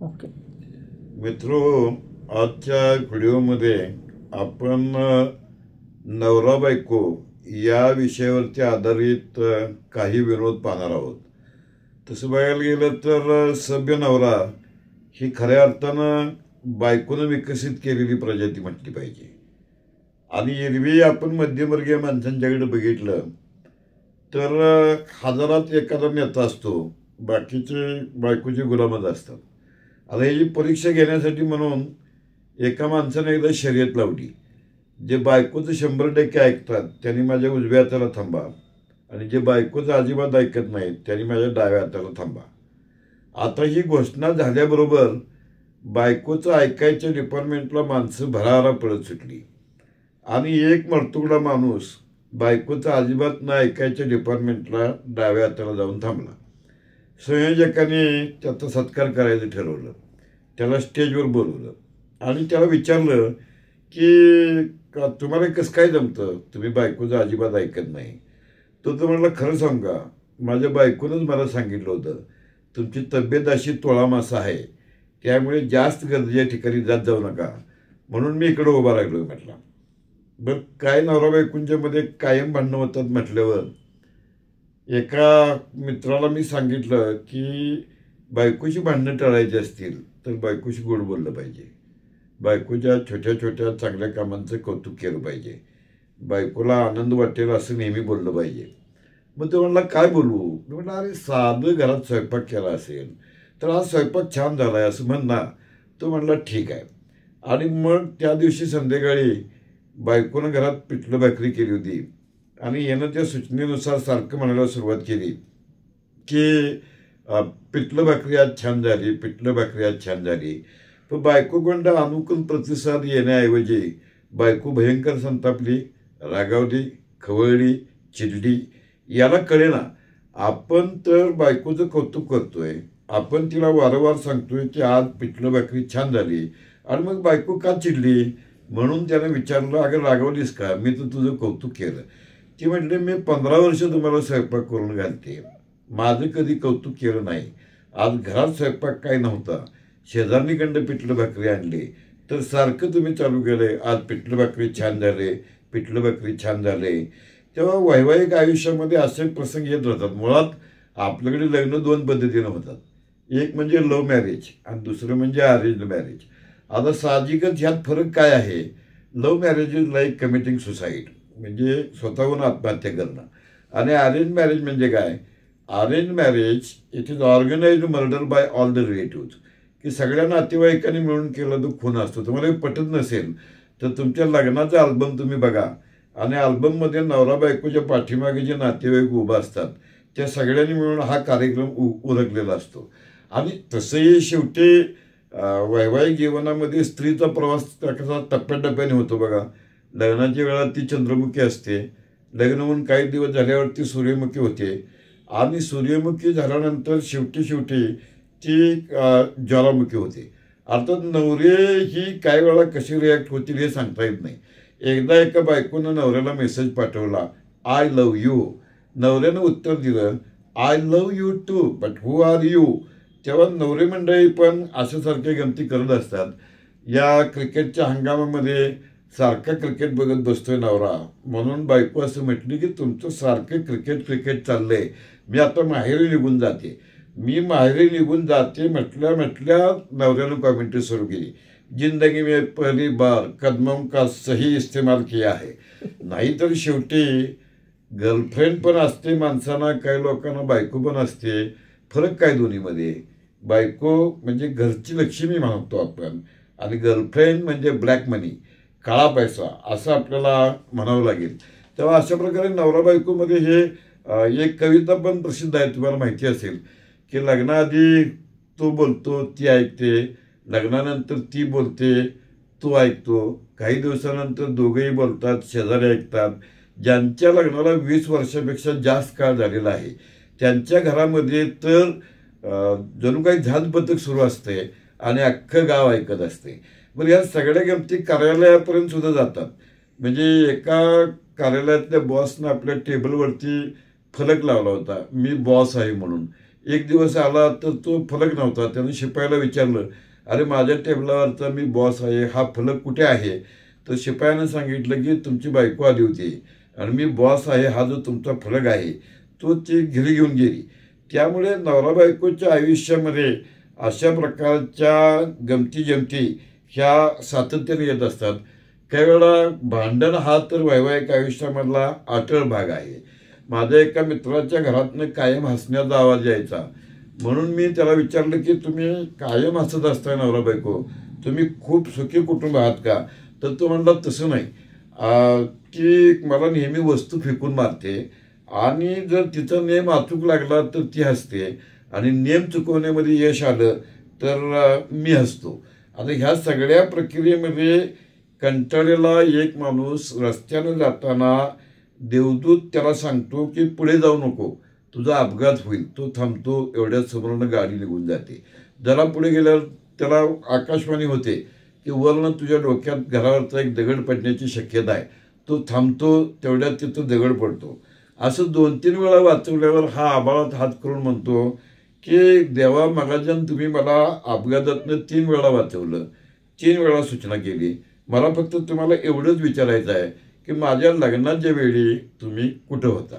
Okay. मित्रो, आजच्या व्हिडिओमध्ये आपण नवरा बायको या विषयावरती आधारित काही विनोद पाहणार आहोत. तसं बघायला गेलं तर सभ्य नवरा ही खऱ्या अर्थानं बायकोनं विकसित केलेली प्रजाती म्हटली पाहिजे. आणि एरवी आपण मध्यमवर्गीय माणसांच्याकडे बघितलं तर हजारात एखादा नेता असतो, बाकीचे बायकोचे गुलामच असतात. आता ही परीक्षा घेण्यासाठी म्हणून एका माणसाने एकदा शर्यत लावली. जे बायकोचं 100% ऐकतात त्यांनी माझ्या उजव्या हाताला थांबा, आणि जे बायकोचं अजिबात ऐकत नाहीत त्यांनी माझ्या डाव्या हाताला थांबा. आता ही घोषणा झाल्याबरोबर बायकोचं ऐकायच्या डिपार्टमेंटला माणसं भराभरा पळत सुटली, आणि एक मरतुकडा माणूस बायकोचं अजिबात न ऐकायच्या डिपार्टमेंटला डाव्या हाताला जाऊन थांबला. संयोजकाने त्याचा सत्कार करायचं ठरवलं. त्याला स्टेजवर बोलवलं आणि त्याला विचारलं की तुम्हाला कसं काय जमतं, तुम्ही बायकोचं अजिबात ऐकत नाही. तो म्हटला, खरं सांगा, माझ्या बायकोनंच मला सांगितलं होतं तुमची तब्येत अशी तोळा मासा आहे, त्यामुळे जास्त गर्दीच्या ठिकाणी जात जाऊ नका, म्हणून मी इकडं उभा राहिलो म्हटला. बरं, काय नवरा बायकोंच्यामध्ये कायम भांडणं होतात म्हटल्यावर एका मित्राला मी सांगितलं की बायकोची भांडणं टाळायची असतील तर बायकोशी गोड बोललं पाहिजे, बायकोच्या छोट्या छोट्या चांगल्या कामांचं कौतुक केलं पाहिजे, बायकोला आनंद वाटेल असं नेहमी बोललं पाहिजे. मग तो म्हणला, काय बोलू? मी म्हटलं, अरे साधं घरात स्वयंपाक केला असेल तर आज स्वयंपाक छान झाला आहे असं म्हण ना. तो म्हणला, ठीक आहे. आणि मग त्या दिवशी संध्याकाळी बायकोनं घरात पिठलं भाकरी केली होती, आणि यानं त्या सूचनेनुसार सारखं म्हणायला सुरुवात केली की पिठलं भाकरी आज छान झाली, पिठलं भाकरी आज छान झाली. पण बायकोकडं अनुकूल प्रतिसाद येण्याऐवजी बायको भयंकर संतापली, रागावली, खवळली, चिडली. याला कळेना आपण तर बायकोचं कौतुक करतोय, आपण तिला वारंवार सांगतोय की आज पिठलं भाकरी छान झाली, आणि मग बायको का चिडली? म्हणून त्यानं विचारलं, अगं रागावलीस का? मी तर तुझं कौतुक केलं. ती म्हटले, मी 15 वर्ष तुम्हाला स्वयंपाक करून घालते, माझं कधी कौतुक केलं नाही. आज घरात स्वयंपाक काय नव्हता, शेजारणीकडं पिठलं भाकरी आणली तर सारखं तुम्ही चालू केलंय, आज पिठलं भाकरी छान झाले, पिठलं भाकरी छान झाले. तेव्हा वैवाहिक आयुष्यामध्ये असे प्रसंग येत राहतात. मुळात आपल्याकडे लग्न 2 पद्धतीनं होतात, एक म्हणजे लव्ह मॅरेज आणि दुसरं म्हणजे अरेंज मॅरेज. आता साहजिकच ह्यात फरक काय आहे? Love marriage is like committing suicide, म्हणजे स्वतःहून आत्महत्या करणं. आणि अरेंज मॅरेज म्हणजे काय? Arrange marriage it is organised murder by all the relatives, की सगळ्या नातेवाईकांनी मिळून केलं तो खून असतो. तुम्हाला हे पटत नसेल तर तुमच्या लग्नाचा अल्बम तुम्ही बघा, आणि अल्बममध्ये नवरा बायकोच्या पाठीमागे जे नातेवाईक उभा असतात त्या सगळ्यांनी मिळून हा कार्यक्रम उरकलेला असतो. आणि तसंही शेवटी वैवाहिक जीवनामध्ये स्त्रीचा प्रवास कसा टप्प्याटप्प्याने होतो बघा. लग्नाच्या वेळा ती चंद्रमुखी असते, लग्न होऊन काही दिवस झाल्यावरती सूर्यमुखी होते, आणि सूर्यमुखी झाल्यानंतर शेवटी ती ज्वालामुखी होते. अर्थात नवरे ही काही वेळा कशी रिॲक्ट होतील हे सांगता येत नाही. एकदा एका बायकोनं नवऱ्याला मेसेज पाठवला, आय लव्ह यू. नवऱ्यानं उत्तर दिलं, I love you too, but who are you? तेव्हा नवरे मंडळी पण अशासारख्या गमती करत असतात. या क्रिकेटच्या हंगामामध्ये सारखा क्रिकेट बघत बसतोय नवरा, म्हणून बायको असं म्हटली की तुमचं सारखं क्रिकेट चाललंय, मी आता माहेरी निघून जाते. मी माहेरी निघून जाते म्हटल्या नवऱ्यानं कॉमेंट्री सुरू केली, जिंदगी में पहली बार कदमों का सही इस्तेमाल किया है. नाहीतर शेवटी गर्लफ्रेंड पण असते माणसांना, काही लोकांना बायको पण असते. फरक काय दोन्हीमध्ये? बायको म्हणजे घरची लक्ष्मी म्हणतो आपण, आणि गर्लफ्रेंड म्हणजे ब्लॅक मनी, काळा पैसा असं आपल्याला म्हणावं लागेल. तेव्हा अशा प्रकारे नवरा बायकोमध्ये हे एक कविता पण प्रसिद्ध आहे, तुम्हाला माहिती असेल की लग्नाआधी तो बोलतो ती ऐकते, लग्नानंतर ती बोलते तो ऐकतो, काही दिवसानंतर दोघेही बोलतात, शेजारी ऐकतात. ज्यांच्या लग्नाला 20 वर्षापेक्षा जास्त काळ झालेला आहे त्यांच्या घरामध्ये तर जणू काही झाज बतक सुरू असते आणि अख्खं गाव ऐकत असते. बरं, या सगळ्या गमती कार्यालयापर्यंत सुद्धा जातात. म्हणजे एका कार्यालयातल्या बॉसनं आपल्या टेबलवरती फलक लावला होता, मी बॉस आहे म्हणून. एक दिवस आला तर तो फलक नव्हता. त्यानं शिपायाला विचारलं, अरे माझ्या टेबलावरचा मी बॉस आहे, हा फलक कुठे आहे? तर शिपायानं सांगितलं की तुमची बायको आली होती आणि मी बॉस आहे, हा जो तुमचा फलक आहे तो ती घरी घेऊन गेली. त्यामुळे नवरा बायकोच्या आयुष्यामध्ये अशा प्रकारच्या गमती जमती ह्या सातत्याने येत असतात. काही वेळा भांडण हा तर वैवाहिक आयुष्यामधला अटळ भाग आहे. माझ्या एका मित्राच्या घरातनं कायम हसण्याचा आवाज यायचा. म्हणून मी त्याला विचारलं की तुम्ही कायम हसत असताय नवरा बायको, तुम्ही खूप सुखी कुटुंब आहात का? तर तो म्हणला तसं नाही, की मला नेहमी वस्तू फेकून मारते आणि जर तिचा नेम अचूक लागला तर ती हसते आणि नेम चुकवण्यामध्ये यश आलं तर मी हसतो. आता ह्या सगळ्या प्रक्रियेमध्ये कंटाळलेला एक माणूस रस्त्यानं जाताना देवदूत त्याला सांगतो की पुढे जाऊ नको, तुझा अपघात होईल. तो थांबतो, एवढ्या समोरनं गाडी निघून जाते. जरा पुढे गेल्यावर त्याला आकाशवाणी होते की वरनं तुझ्या डोक्यात घरावरचा एक दगड पडण्याची शक्यता आहे. तो थांबतो, तेवढ्यात तिथं दगड पडतो. असं 2-3 वेळा वाचवल्यावर हा आभाळात हात करून म्हणतो की देवा, मगाच्यान तुम्ही मला अपघातातनं 3 वेळा वाचवलं, 3 वेळा सूचना केली. मला फक्त तुम्हाला एवढंच विचारायचं आहे की माझ्या लग्नाच्या वेळी तुम्ही कुठं होता?